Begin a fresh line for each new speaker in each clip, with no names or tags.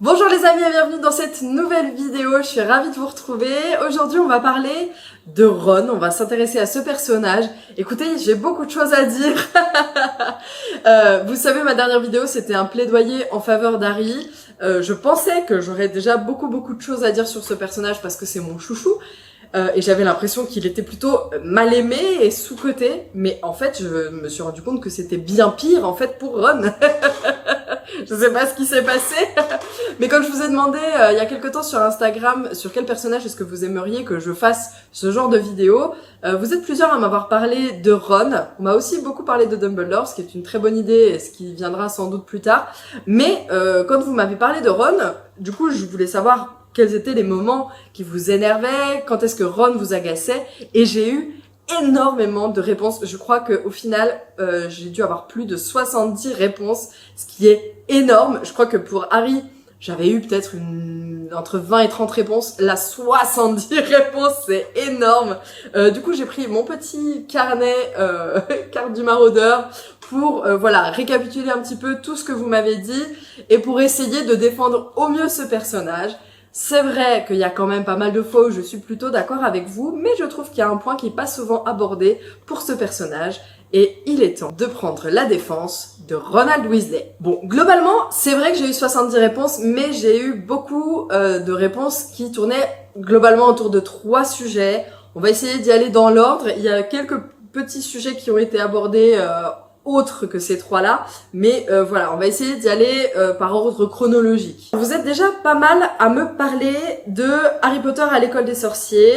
Bonjour les amis et bienvenue dans cette nouvelle vidéo, je suis ravie de vous retrouver. Aujourd'hui on va parler de Ron, on va s'intéresser à ce personnage. Écoutez, j'ai beaucoup de choses à dire. Vous savez, ma dernière vidéo c'était un plaidoyer en faveur d'Harry. Je pensais que j'aurais déjà beaucoup de choses à dire sur ce personnage parce que c'est mon chouchou. Et j'avais l'impression qu'il était plutôt mal aimé et sous-coté. Mais en fait, je me suis rendu compte que c'était bien pire en fait pour Ron. Je sais pas ce qui s'est passé. Mais comme je vous ai demandé il y a quelque temps sur Instagram sur quel personnage est-ce que vous aimeriez que je fasse ce genre de vidéo, vous êtes plusieurs à m'avoir parlé de Ron. On m'a aussi beaucoup parlé de Dumbledore, ce qui est une très bonne idée et ce qui viendra sans doute plus tard. Mais quand vous m'avez parlé de Ron, du coup je voulais savoir quels étaient les moments qui vous énervaient, quand est-ce que Ron vous agaçait, et j'ai eu énormément de réponses. Je crois qu'au final, j'ai dû avoir plus de 70 réponses, ce qui est énorme. Je crois que pour Harry, j'avais eu peut-être entre 20 et 30 réponses. Là, 70 réponses, c'est énorme. Du coup, j'ai pris mon petit carnet, carte du maraudeur, pour voilà, récapituler un petit peu tout ce que vous m'avez dit, et pour essayer de défendre au mieux ce personnage. C'est vrai qu'il y a quand même pas mal de fois où je suis plutôt d'accord avec vous, mais je trouve qu'il y a un point qui n'est pas souvent abordé pour ce personnage, et il est temps de prendre la défense de Ronald Weasley. Bon, globalement, c'est vrai que j'ai eu 70 réponses, mais j'ai eu beaucoup de réponses qui tournaient globalement autour de 3 sujets. On va essayer d'y aller dans l'ordre. Il y a quelques petits sujets qui ont été abordés autres que ces 3-là, mais voilà, on va essayer d'y aller par ordre chronologique. Vous êtes déjà pas mal à me parler de Harry Potter à l'école des sorciers.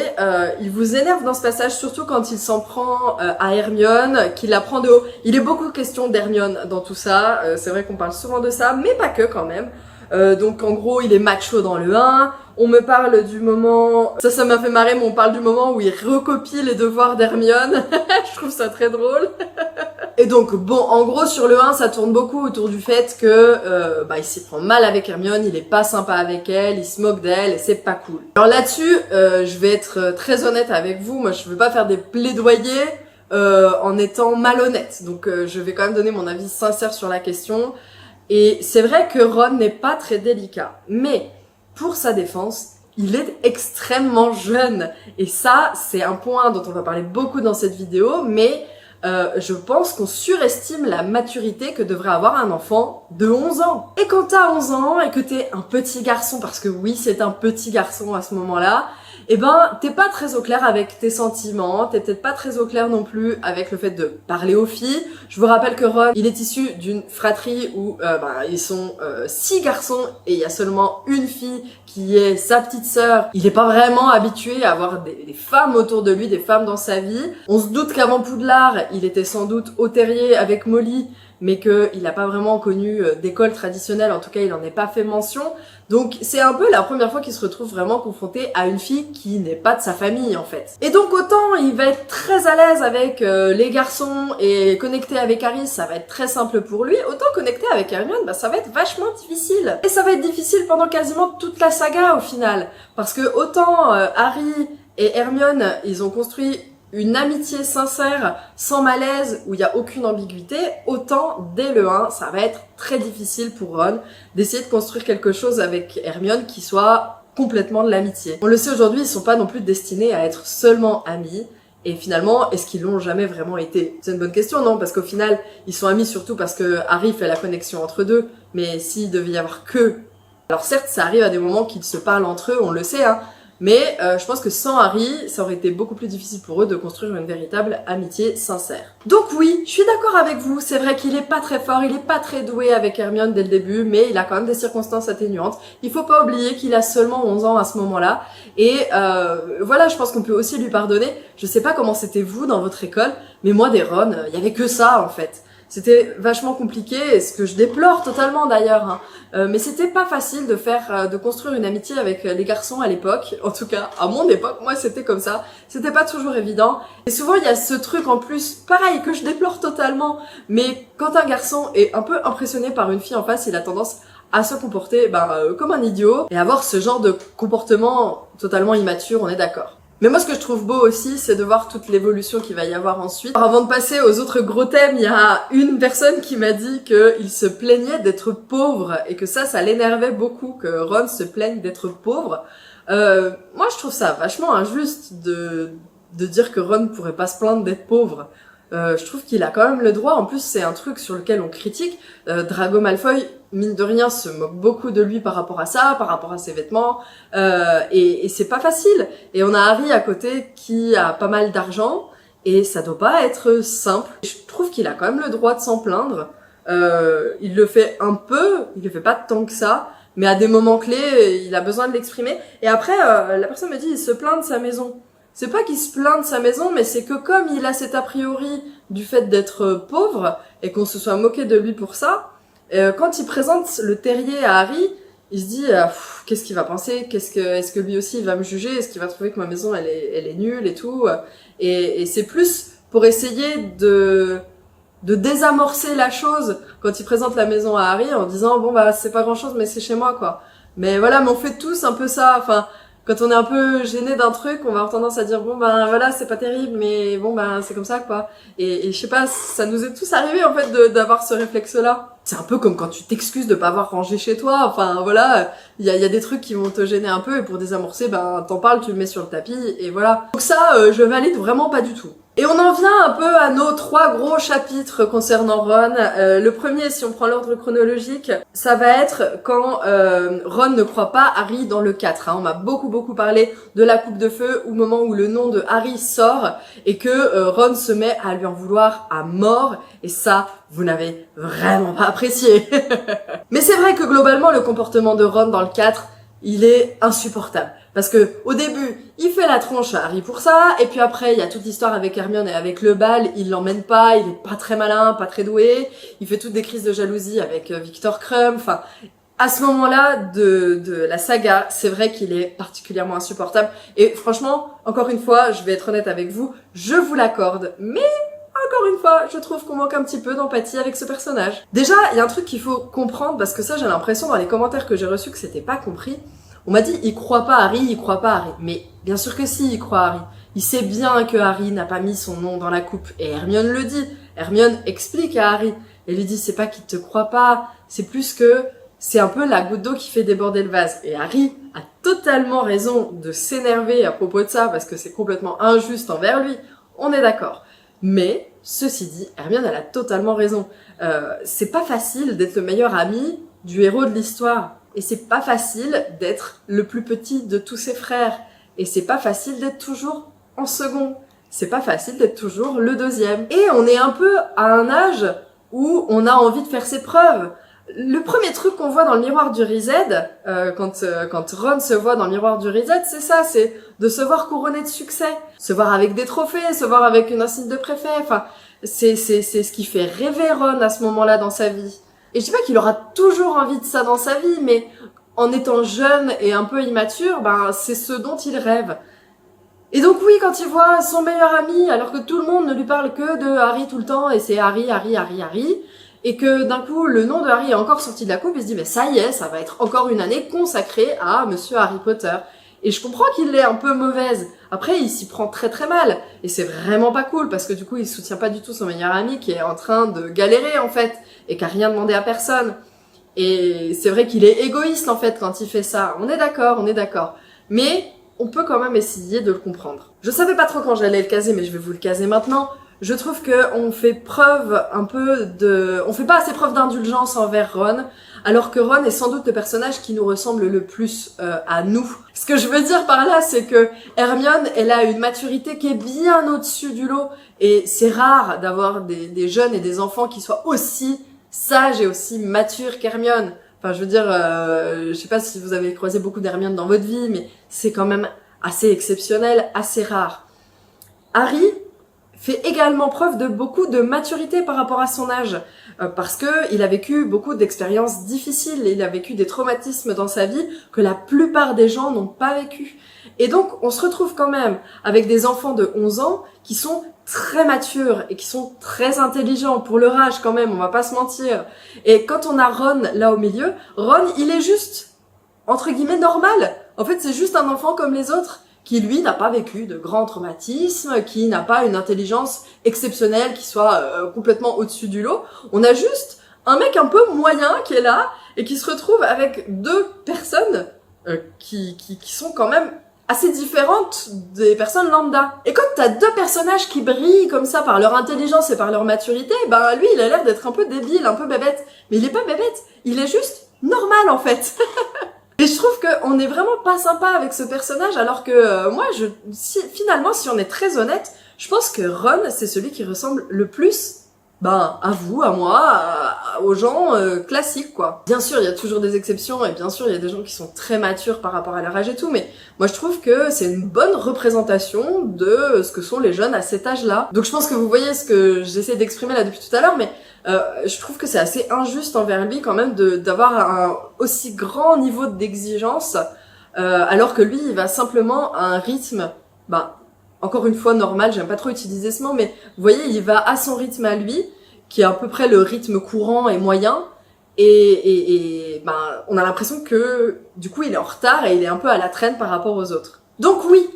Il vous énerve dans ce passage, surtout quand il s'en prend à Hermione, qu'il la prend de haut. Il est beaucoup question d'Hermione dans tout ça, c'est vrai qu'on parle souvent de ça, mais pas que quand même. Donc en gros, il est macho dans le 1. On me parle du moment... Ça m'a fait marrer, mais on parle du moment où il recopie les devoirs d'Hermione. Je trouve ça très drôle. Et donc, bon, en gros, sur le 1, ça tourne beaucoup autour du fait que il s'y prend mal avec Hermione, il est pas sympa avec elle, il se moque d'elle, et c'est pas cool. Alors là-dessus, je vais être très honnête avec vous, moi je veux pas faire des plaidoyers en étant malhonnête. Donc je vais quand même donner mon avis sincère sur la question. Et c'est vrai que Ron n'est pas très délicat, mais pour sa défense, il est extrêmement jeune. Et ça, c'est un point dont on va parler beaucoup dans cette vidéo, mais je pense qu'on surestime la maturité que devrait avoir un enfant de 11 ans. Et quand t'as 11 ans et que t'es un petit garçon, parce que oui, c'est un petit garçon à ce moment-là, eh ben, t'es pas très au clair avec tes sentiments, t'es peut-être pas très au clair non plus avec le fait de parler aux filles. Je vous rappelle que Ron, il est issu d'une fratrie où ils sont 6 garçons et il y a seulement une fille qui est sa petite sœur. Il est pas vraiment habitué à avoir des femmes autour de lui, des femmes dans sa vie. On se doute qu'avant Poudlard, il était sans doute au terrier avec Molly, mais qu'il n'a pas vraiment connu d'école traditionnelle, en tout cas il n'en est pas fait mention. Donc c'est un peu la première fois qu'il se retrouve vraiment confronté à une fille qui n'est pas de sa famille en fait. Et donc autant il va être très à l'aise avec les garçons et connecter avec Harry, ça va être très simple pour lui, autant connecter avec Hermione, ça va être vachement difficile. Et ça va être difficile pendant quasiment toute la saga au final. Parce que autant Harry et Hermione, ils ont construit une amitié sincère, sans malaise, où il n'y a aucune ambiguïté, autant dès le 1, ça va être très difficile pour Ron d'essayer de construire quelque chose avec Hermione qui soit complètement de l'amitié. On le sait aujourd'hui, ils sont pas non plus destinés à être seulement amis, et finalement, est-ce qu'ils l'ont jamais vraiment été? C'est une bonne question, non? Parce qu'au final, ils sont amis surtout parce que Harry fait la connexion entre deux, mais s'il devait y avoir que... Alors certes, ça arrive à des moments qu'ils se parlent entre eux, on le sait, hein, mais je pense que sans Harry, ça aurait été beaucoup plus difficile pour eux de construire une véritable amitié sincère. Donc oui, je suis d'accord avec vous, c'est vrai qu'il est pas très fort, il est pas très doué avec Hermione dès le début, mais il a quand même des circonstances atténuantes. Il faut pas oublier qu'il a seulement 11 ans à ce moment-là, et voilà, je pense qu'on peut aussi lui pardonner. Je sais pas comment c'était vous dans votre école, mais moi des Ron, il y avait que ça en fait. C'était vachement compliqué, et ce que je déplore totalement d'ailleurs, hein. Mais c'était pas facile de construire une amitié avec les garçons à l'époque. En tout cas, à mon époque, moi c'était comme ça. C'était pas toujours évident. Et souvent il y a ce truc en plus, pareil, que je déplore totalement. Mais quand un garçon est un peu impressionné par une fille en face, il a tendance à se comporter comme un idiot et avoir ce genre de comportement totalement immature, on est d'accord. Mais moi, ce que je trouve beau aussi, c'est de voir toute l'évolution qu'il va y avoir ensuite. Alors, avant de passer aux autres gros thèmes, il y a une personne qui m'a dit qu'il se plaignait d'être pauvre et que ça l'énervait beaucoup, que Ron se plaigne d'être pauvre. Moi, je trouve ça vachement injuste de dire que Ron pourrait pas se plaindre d'être pauvre. Je trouve qu'il a quand même le droit. En plus, c'est un truc sur lequel on critique. Drago Malfoy, mine de rien, se moque beaucoup de lui par rapport à ça, par rapport à ses vêtements. Et c'est pas facile. Et on a Harry à côté qui a pas mal d'argent. Et ça doit pas être simple. Je trouve qu'il a quand même le droit de s'en plaindre. Il le fait un peu, il le fait pas tant que ça. Mais à des moments clés, il a besoin de l'exprimer. Et après, la personne me dit, il se plaint de sa maison. C'est pas qu'il se plaint de sa maison, mais c'est que comme il a cet a priori du fait d'être pauvre, et qu'on se soit moqué de lui pour ça, quand il présente le terrier à Harry, il se dit qu'est-ce qu'il va penser, est-ce que lui aussi il va me juger, est-ce qu'il va trouver que ma maison elle est nulle et tout, et c'est plus pour essayer de désamorcer la chose quand il présente la maison à Harry en disant bon bah c'est pas grand chose mais c'est chez moi quoi. Mais voilà, mais on fait tous un peu ça, enfin quand on est un peu gêné d'un truc, on va avoir tendance à dire bon ben voilà, c'est pas terrible mais bon ben c'est comme ça quoi. Et je sais pas, ça nous est tous arrivé en fait d'avoir ce réflexe là. C'est un peu comme quand tu t'excuses de pas avoir rangé chez toi, enfin voilà, il y a des trucs qui vont te gêner un peu et pour désamorcer, ben t'en parles, tu le mets sur le tapis et voilà. Donc ça, je valide vraiment pas du tout. Et on en vient un peu à nos 3 gros chapitres concernant Ron. Le premier, si on prend l'ordre chronologique, ça va être quand Ron ne croit pas Harry dans le 4. Hein. On m'a beaucoup parlé de la coupe de feu au moment où le nom de Harry sort et que Ron se met à lui en vouloir à mort. Et ça, vous n'avez vraiment pas apprécié. Mais c'est vrai que globalement, le comportement de Ron dans le 4, il est insupportable. Parce que au début, il fait la tronche à Harry pour ça, et puis après, il y a toute l'histoire avec Hermione et avec le bal, il l'emmène pas, il est pas très malin, pas très doué, il fait toutes des crises de jalousie avec Victor Krum, enfin, à ce moment-là de la saga, c'est vrai qu'il est particulièrement insupportable, et franchement, encore une fois, je vais être honnête avec vous, je vous l'accorde, mais encore une fois, je trouve qu'on manque un petit peu d'empathie avec ce personnage. Déjà, il y a un truc qu'il faut comprendre, parce que ça, j'ai l'impression dans les commentaires que j'ai reçus que c'était pas compris. On m'a dit, il croit pas Harry, il croit pas Harry. Mais bien sûr que si, il croit Harry. Il sait bien que Harry n'a pas mis son nom dans la coupe. Et Hermione le dit. Hermione explique à Harry. Elle lui dit, c'est pas qu'il te croit pas, c'est plus que c'est un peu la goutte d'eau qui fait déborder le vase. Et Harry a totalement raison de s'énerver à propos de ça, parce que c'est complètement injuste envers lui. On est d'accord. Mais, ceci dit, Hermione, elle a totalement raison. C'est pas facile d'être le meilleur ami du héros de l'histoire. Et c'est pas facile d'être le plus petit de tous ses frères. Et c'est pas facile d'être toujours en second. C'est pas facile d'être toujours le deuxième. Et on est un peu à un âge où on a envie de faire ses preuves. Le premier truc qu'on voit dans le miroir du Riséd, quand Ron se voit dans le miroir du Riséd, c'est ça, c'est de se voir couronné de succès. Se voir avec des trophées, se voir avec une insigne de préfet, enfin, c'est ce qui fait rêver Ron à ce moment-là dans sa vie. Et je dis pas qu'il aura toujours envie de ça dans sa vie, mais en étant jeune et un peu immature, ben c'est ce dont il rêve. Et donc oui, quand il voit son meilleur ami, alors que tout le monde ne lui parle que de Harry tout le temps, et c'est Harry, et que d'un coup le nom de Harry est encore sorti de la coupe, il se dit mais ça y est, ça va être encore une année consacrée à Monsieur Harry Potter. Et je comprends qu'il l'ait un peu mauvaise. Après, il s'y prend très mal. Et c'est vraiment pas cool, parce que du coup, il soutient pas du tout son meilleur ami qui est en train de galérer, en fait, et qui a rien demandé à personne. Et c'est vrai qu'il est égoïste, en fait, quand il fait ça. On est d'accord. Mais on peut quand même essayer de le comprendre. Je savais pas trop quand j'allais le caser, mais je vais vous le caser maintenant. Je trouve que on fait preuve un peu on fait pas assez preuve d'indulgence envers Ron, alors que Ron est sans doute le personnage qui nous ressemble le plus à nous. Ce que je veux dire par là, c'est que Hermione, elle a une maturité qui est bien au-dessus du lot, et c'est rare d'avoir des jeunes et des enfants qui soient aussi sages et aussi matures qu'Hermione. Enfin, je veux dire, je sais pas si vous avez croisé beaucoup d'Hermione dans votre vie, mais c'est quand même assez exceptionnel, assez rare. Harry fait également preuve de beaucoup de maturité par rapport à son âge, parce que il a vécu beaucoup d'expériences difficiles, il a vécu des traumatismes dans sa vie que la plupart des gens n'ont pas vécu. Et donc, on se retrouve quand même avec des enfants de 11 ans qui sont très matures et qui sont très intelligents pour leur âge quand même, on va pas se mentir. Et quand on a Ron là au milieu, Ron, il est juste, entre guillemets, normal. En fait, c'est juste un enfant comme les autres qui lui n'a pas vécu de grands traumatismes, qui n'a pas une intelligence exceptionnelle qui soit complètement au-dessus du lot. On a juste un mec un peu moyen qui est là et qui se retrouve avec deux personnes qui sont quand même assez différentes des personnes lambda. Et quand t'as deux personnages qui brillent comme ça par leur intelligence et par leur maturité, ben lui il a l'air d'être un peu débile, un peu bébête. Mais il est pas bébête, il est juste normal en fait. Et je trouve qu'on est vraiment pas sympa avec ce personnage, alors que moi, finalement, si on est très honnête, je pense que Ron, c'est celui qui ressemble le plus à vous, à moi, aux gens classiques, quoi. Bien sûr, il y a toujours des exceptions, et bien sûr, il y a des gens qui sont très matures par rapport à leur âge et tout, mais moi, je trouve que c'est une bonne représentation de ce que sont les jeunes à cet âge-là. Donc, je pense que vous voyez ce que j'essaie d'exprimer là depuis tout à l'heure, mais je trouve que c'est assez injuste envers lui quand même d'avoir un aussi grand niveau d'exigence, alors que lui, il va simplement à un rythme, encore une fois normal, j'aime pas trop utiliser ce mot, mais vous voyez, il va à son rythme à lui, qui est à peu près le rythme courant et moyen, et on a l'impression que du coup il est en retard et il est un peu à la traîne par rapport aux autres. Donc oui,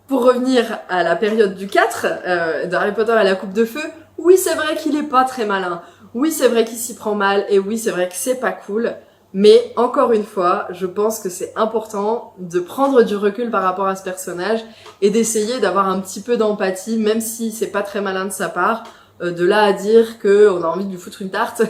pour revenir à la période du 4, d'Harry Potter et la coupe de feu, oui c'est vrai qu'il est pas très malin, oui c'est vrai qu'il s'y prend mal, et oui c'est vrai que c'est pas cool, mais encore une fois, je pense que c'est important de prendre du recul par rapport à ce personnage et d'essayer d'avoir un petit peu d'empathie, même si c'est pas très malin de sa part. De là à dire qu'on a envie de lui foutre une tarte,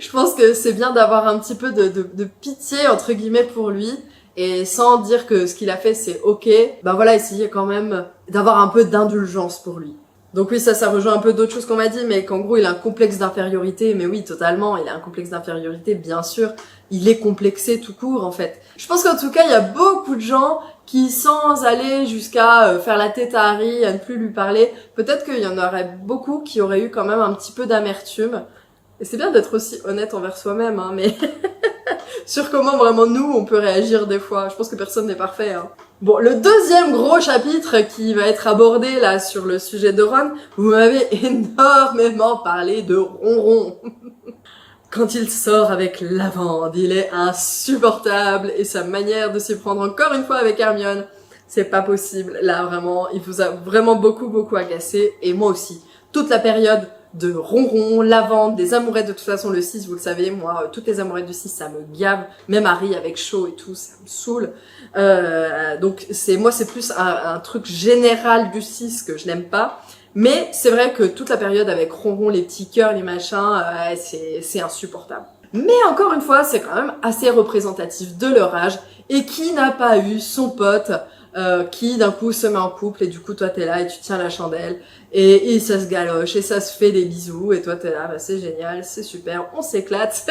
je pense que c'est bien d'avoir un petit peu de pitié entre guillemets pour lui, et sans dire que ce qu'il a fait c'est ok, essayer quand même d'avoir un peu d'indulgence pour lui. Donc oui, ça rejoint un peu d'autres choses qu'on m'a dit, mais qu'en gros il a un complexe d'infériorité, mais oui totalement, il a un complexe d'infériorité bien sûr, il est complexé tout court en fait. Je pense qu'en tout cas il y a beaucoup de gens qui, sans aller jusqu'à faire la tête à Harry, à ne plus lui parler, peut-être qu'il y en aurait beaucoup qui auraient eu quand même un petit peu d'amertume. Et c'est bien d'être aussi honnête envers soi-même, hein, mais sur comment vraiment nous on peut réagir des fois. Je pense que personne n'est parfait, hein. Bon, le deuxième gros chapitre qui va être abordé là sur le sujet de Ron, vous m'avez énormément parlé de Ronron. Quand il sort avec Lavande, il est insupportable, et sa manière de s'y prendre encore une fois avec Hermione, c'est pas possible. Là vraiment, il vous a vraiment beaucoup agacé, et moi aussi. Toute la période de Ronron, Lavande, des amourettes, de toute façon le 6, vous le savez, moi, toutes les amourettes du 6, ça me gave, même Harry avec chaud et tout, ça me saoule. Donc c'est plus un truc général du 6 que je n'aime pas. Mais c'est vrai que toute la période avec Ronron, les petits cœurs, les machins, c'est insupportable. Mais encore une fois, c'est quand même assez représentatif de leur âge. Et qui n'a pas eu son pote qui d'un coup se met en couple, et du coup toi t'es là et tu tiens la chandelle et ça se galoche et ça se fait des bisous, et toi t'es là, c'est génial, c'est super, on s'éclate.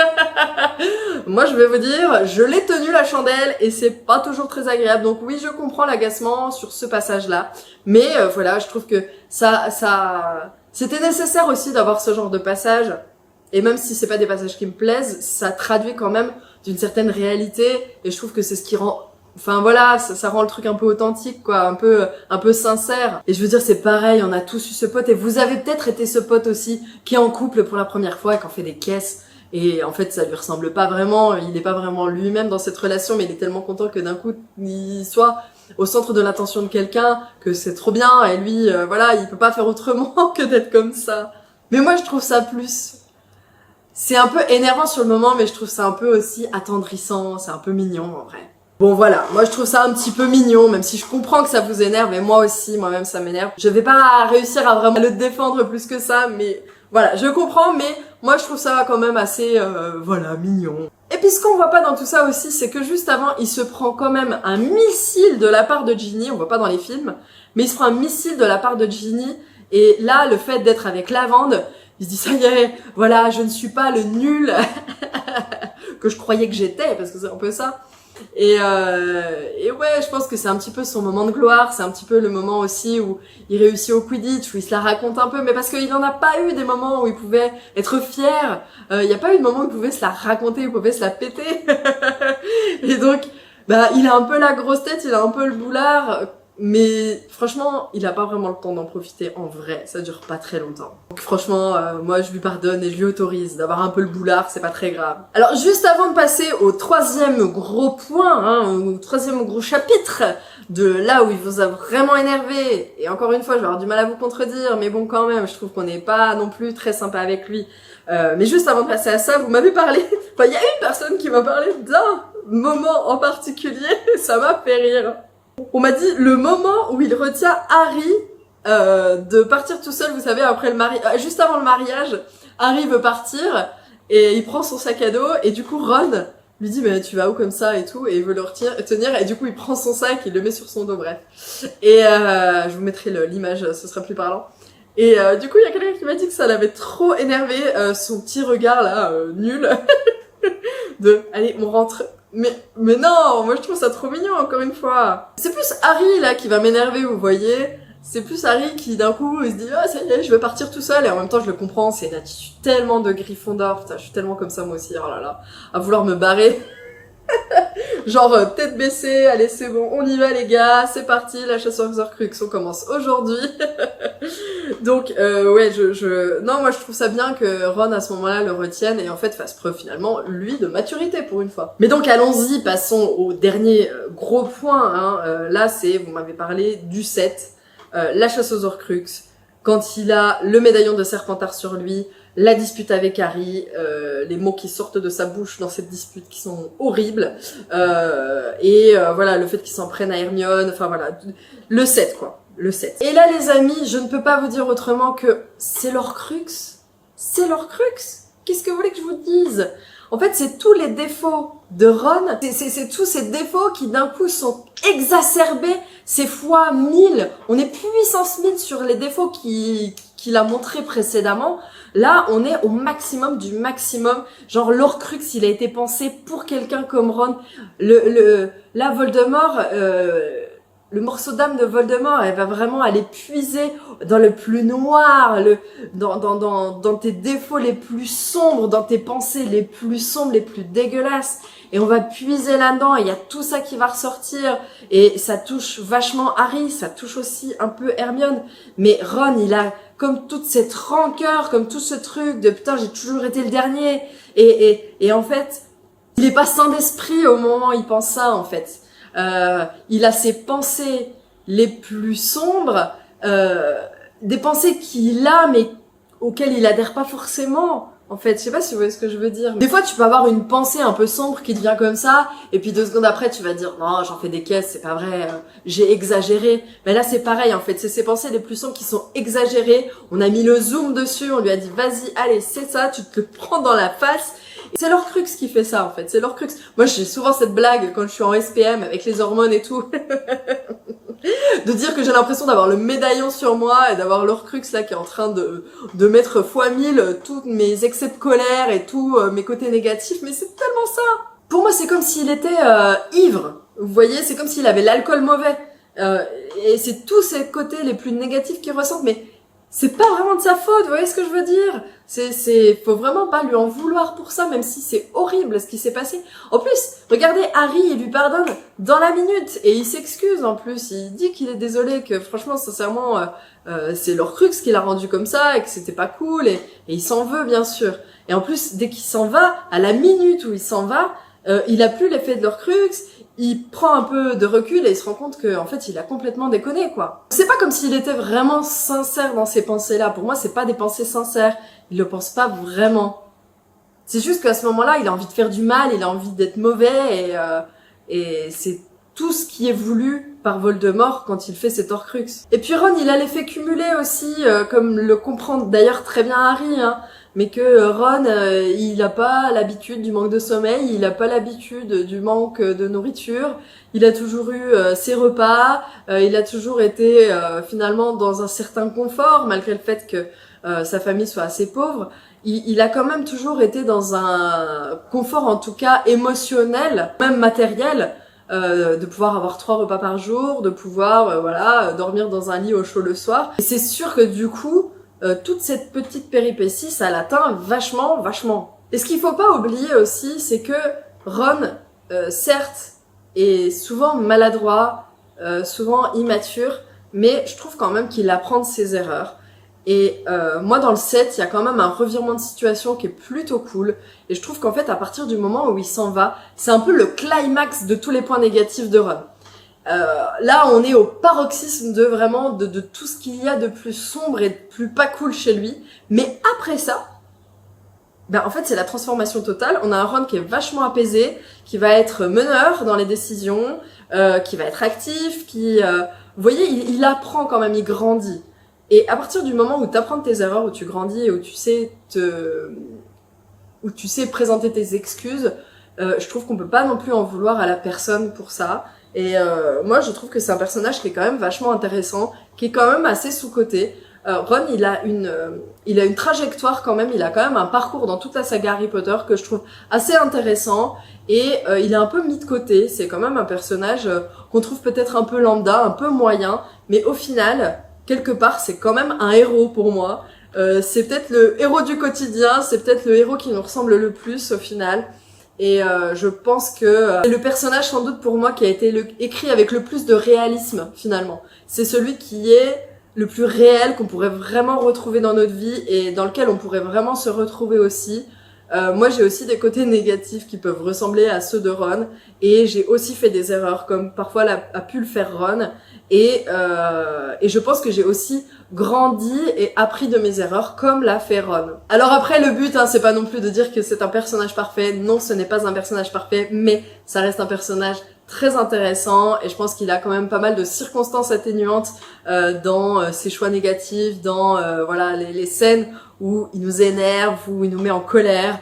Moi je vais vous dire, je l'ai tenu la chandelle et c'est pas toujours très agréable, donc oui je comprends l'agacement sur ce passage là, mais voilà, je trouve que c'était nécessaire aussi d'avoir ce genre de passage, et même si c'est pas des passages qui me plaisent, ça traduit quand même d'une certaine réalité, et je trouve que c'est ce qui rend, enfin voilà, ça rend le truc un peu authentique, quoi, un peu sincère. Et je veux dire, c'est pareil, on a tous eu ce pote, et vous avez peut-être été ce pote aussi, qui est en couple pour la première fois et qui en fait des caisses, et en fait ça lui ressemble pas vraiment, il est pas vraiment lui-même dans cette relation, mais il est tellement content que d'un coup il soit au centre de l'attention de quelqu'un, que c'est trop bien, et lui, voilà, il peut pas faire autrement que d'être comme ça. Mais moi je trouve ça plus... C'est un peu énervant sur le moment, mais je trouve ça un peu aussi attendrissant, c'est un peu mignon en vrai. Bon voilà, moi je trouve ça un petit peu mignon, même si je comprends que ça vous énerve, et moi aussi, moi-même ça m'énerve. Je vais pas réussir à vraiment le défendre plus que ça, mais voilà, je comprends, mais moi je trouve ça quand même assez, mignon. Et puis ce qu'on voit pas dans tout ça aussi, c'est que juste avant, il se prend quand même un missile de la part de Ginny, on voit pas dans les films, mais il se prend un missile de la part de Ginny, et là, le fait d'être avec Lavande, il se dit ça y est, voilà, je ne suis pas le nul que je croyais que j'étais, parce que c'est un peu ça. Et ouais, je pense que c'est un petit peu son moment de gloire, c'est un petit peu le moment aussi où il réussit au Quidditch, où il se la raconte un peu, mais parce qu'il n'en a pas eu des moments où il pouvait être fier, il n'y a pas eu de moment où il pouvait se la raconter, il pouvait se la péter. Et donc, il a un peu la grosse tête, il a un peu le boulard, mais franchement, il a pas vraiment le temps d'en profiter en vrai, ça dure pas très longtemps. Donc franchement, moi je lui pardonne et je lui autorise d'avoir un peu le boulard, c'est pas très grave. Alors juste avant de passer au troisième gros point, au troisième gros chapitre de là où il vous a vraiment énervé, et encore une fois, je vais avoir du mal à vous contredire, mais bon, quand même, je trouve qu'on n'est pas non plus très sympa avec lui. Mais juste avant de passer à ça, vous m'avez parlé, enfin, il y a une personne qui m'a parlé d'un moment en particulier, ça m'a fait rire. On m'a dit le moment où il retient Harry de partir tout seul, vous savez, après le mariage, juste avant le mariage, Harry veut partir, et il prend son sac à dos, et du coup, Ron lui dit mais tu vas où comme ça et tout, et il veut le tenir, et du coup il prend son sac, il le met sur son dos, bref. Et je vous mettrai l'image, ce sera plus parlant. Et du coup il y a quelqu'un qui m'a dit que ça l'avait trop énervé, son petit regard là, nul, de allez on rentre. Mais non, moi je trouve ça trop mignon encore une fois. C'est plus Harry là qui va m'énerver, vous voyez. C'est plus Harry qui d'un coup il se dit ah ça y est je vais partir tout seul, et en même temps je le comprends, c'est une attitude tellement de Gryffondor, putain je suis tellement comme ça moi aussi, oh là là, à vouloir me barrer. Genre tête baissée, allez c'est bon, on y va les gars, c'est parti, la chasse aux Horcruxes on commence aujourd'hui. Donc ouais non moi je trouve ça bien que Ron à ce moment-là le retienne et en fait fasse preuve finalement lui de maturité pour une fois. Mais donc allons-y, passons au dernier gros point, hein. Là c'est, vous m'avez parlé du 7. La chasse aux Horcruxes, quand il a le médaillon de Serpentard sur lui, la dispute avec Harry, les mots qui sortent de sa bouche dans cette dispute qui sont horribles, voilà, le fait qu'il s'en prenne à Hermione, enfin voilà, le 7 quoi, le 7. Et là les amis, je ne peux pas vous dire autrement que c'est l'Horcrux, c'est l'Horcrux. Qu'est-ce que vous voulez que je vous dise? En fait, c'est tous les défauts de Ron, c'est tous ces défauts qui d'un coup sont exacerbés, c'est fois 1000. On est puissance 1000 sur les défauts qu'il a montrés précédemment. Là, on est au maximum du maximum. Genre, l'Horcrux, il a été pensé pour quelqu'un comme Ron. Là, Voldemort, le morceau d'âme de Voldemort, elle va vraiment aller puiser dans le plus noir, dans tes défauts les plus sombres, dans tes pensées les plus sombres, les plus dégueulasses. Et on va puiser là-dedans, et il y a tout ça qui va ressortir. Et ça touche vachement Harry, ça touche aussi un peu Hermione. Mais Ron, il a comme toute cette rancœur, comme tout ce truc de putain, j'ai toujours été le dernier. Et en fait, il est pas sain d'esprit au moment où il pense ça, en fait. Il a ses pensées les plus sombres, des pensées qu'il a mais auxquelles il adhère pas forcément. En fait, je sais pas si vous voyez ce que je veux dire. Des fois, tu peux avoir une pensée un peu sombre qui devient comme ça, et puis 2 secondes après, tu vas dire non, j'en fais des caisses, c'est pas vrai, j'ai exagéré. Mais là, c'est pareil en fait, c'est ces pensées les plus sombres qui sont exagérées. On a mis le zoom dessus, on lui a dit vas-y, allez, c'est ça, tu te le prends dans la face. C'est l'Horcrux qui fait ça en fait, c'est l'Horcrux. Moi j'ai souvent cette blague quand je suis en SPM avec les hormones et tout, de dire que j'ai l'impression d'avoir le médaillon sur moi et d'avoir l'Horcrux là qui est en train de mettre fois 1000 tous mes excès de colère et tous mes côtés négatifs, mais c'est tellement ça. Pour moi c'est comme s'il était ivre, vous voyez, c'est comme s'il avait l'alcool mauvais, et c'est tous ces côtés les plus négatifs qu'il ressent, mais c'est pas vraiment de sa faute, vous voyez ce que je veux dire? Faut vraiment pas lui en vouloir pour ça, même si c'est horrible ce qui s'est passé. En plus, regardez, Harry, il lui pardonne dans la minute, et il s'excuse en plus, il dit qu'il est désolé, que franchement, sincèrement, c'est l'Horcrux qui l'a rendu comme ça, et que c'était pas cool, et il s'en veut, bien sûr. Et en plus, dès qu'il s'en va, à la minute où il s'en va, il a plus l'effet de l'Horcrux, il prend un peu de recul et il se rend compte que en fait il a complètement déconné quoi. C'est pas comme s'il était vraiment sincère dans ces pensées-là. Pour moi, c'est pas des pensées sincères. Il le pense pas vraiment. C'est juste qu'à ce moment-là, il a envie de faire du mal, il a envie d'être mauvais et c'est tout ce qui est voulu par Voldemort quand il fait cet Horcrux. Et puis Ron, il a l'effet cumulé aussi, comme le comprend d'ailleurs très bien Harry, hein. Mais que Ron, il a pas l'habitude du manque de sommeil, il a pas l'habitude du manque de nourriture, il a toujours eu ses repas, il a toujours été finalement dans un certain confort, malgré le fait que sa famille soit assez pauvre. Il a quand même toujours été dans un confort, en tout cas émotionnel, même matériel, de pouvoir avoir 3 repas par jour, de pouvoir voilà dormir dans un lit au chaud le soir. Et c'est sûr que du coup, toute cette petite péripétie, ça l'atteint vachement. Et ce qu'il faut pas oublier aussi, c'est que Ron, certes, est souvent maladroit, souvent immature, mais je trouve quand même qu'il apprend de ses erreurs. Et moi dans le 7, il y a quand même un revirement de situation qui est plutôt cool. Et je trouve qu'en fait, à partir du moment où il s'en va, c'est un peu le climax de tous les points négatifs de Ron. Là, on est au paroxysme de vraiment de tout ce qu'il y a de plus sombre et de plus pas cool chez lui. Mais après ça, ben en fait c'est la transformation totale. On a un Ron qui est vachement apaisé, qui va être meneur dans les décisions, qui va être actif, vous voyez, il apprend quand même, il grandit. Et à partir du moment où tu apprends de tes erreurs, où tu grandis et où tu sais présenter tes excuses, je trouve qu'on peut pas non plus en vouloir à la personne pour ça. Et moi je trouve que c'est un personnage qui est quand même vachement intéressant, qui est quand même assez sous-coté. Ron, il a une trajectoire quand même, il a quand même un parcours dans toute la saga Harry Potter que je trouve assez intéressant, et il est un peu mis de côté. C'est quand même un personnage qu'on trouve peut-être un peu lambda, un peu moyen, mais au final, quelque part, c'est quand même un héros pour moi. C'est peut-être le héros du quotidien, c'est peut-être le héros qui nous ressemble le plus au final. Et je pense que c'est le personnage sans doute pour moi qui a été écrit avec le plus de réalisme finalement. C'est celui qui est le plus réel, qu'on pourrait vraiment retrouver dans notre vie et dans lequel on pourrait vraiment se retrouver aussi. Moi j'ai aussi des côtés négatifs qui peuvent ressembler à ceux de Ron, et j'ai aussi fait des erreurs comme parfois a pu le faire Ron, et je pense que j'ai aussi grandi et appris de mes erreurs comme l'a fait Ron. Alors après le but c'est pas non plus de dire que c'est un personnage parfait, non ce n'est pas un personnage parfait, mais ça reste un personnage très intéressant, et je pense qu'il a quand même pas mal de circonstances atténuantes dans ses choix négatifs, dans voilà les scènes où il nous énerve, où il nous met en colère.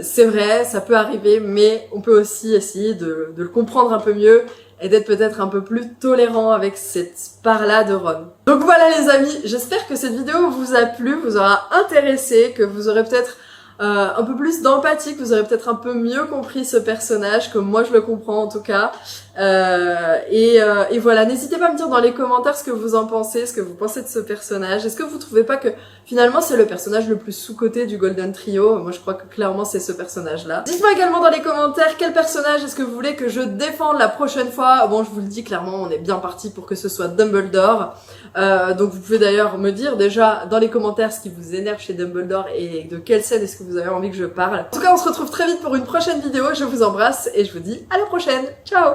C'est vrai, ça peut arriver, mais on peut aussi essayer de le comprendre un peu mieux et d'être peut-être un peu plus tolérant avec cette part-là de Ron. Donc voilà les amis, j'espère que cette vidéo vous a plu, vous aura intéressé, que vous aurez peut-être un peu plus d'empathie, que vous aurez peut-être un peu mieux compris ce personnage, comme moi je le comprends en tout cas. Et voilà, n'hésitez pas à me dire dans les commentaires ce que vous en pensez, ce que vous pensez de ce personnage. Est-ce que vous trouvez pas que finalement c'est le personnage le plus sous-coté du Golden Trio? Moi je crois que clairement c'est ce personnage-là. Dites-moi également dans les commentaires quel personnage est-ce que vous voulez que je défende la prochaine fois. Bon, je vous le dis clairement, on est bien parti pour que ce soit Dumbledore. Donc vous pouvez d'ailleurs me dire déjà dans les commentaires ce qui vous énerve chez Dumbledore et de quelle scène est-ce que vous avez envie que je parle. En tout cas, on se retrouve très vite pour une prochaine vidéo. Je vous embrasse et je vous dis à la prochaine. Ciao!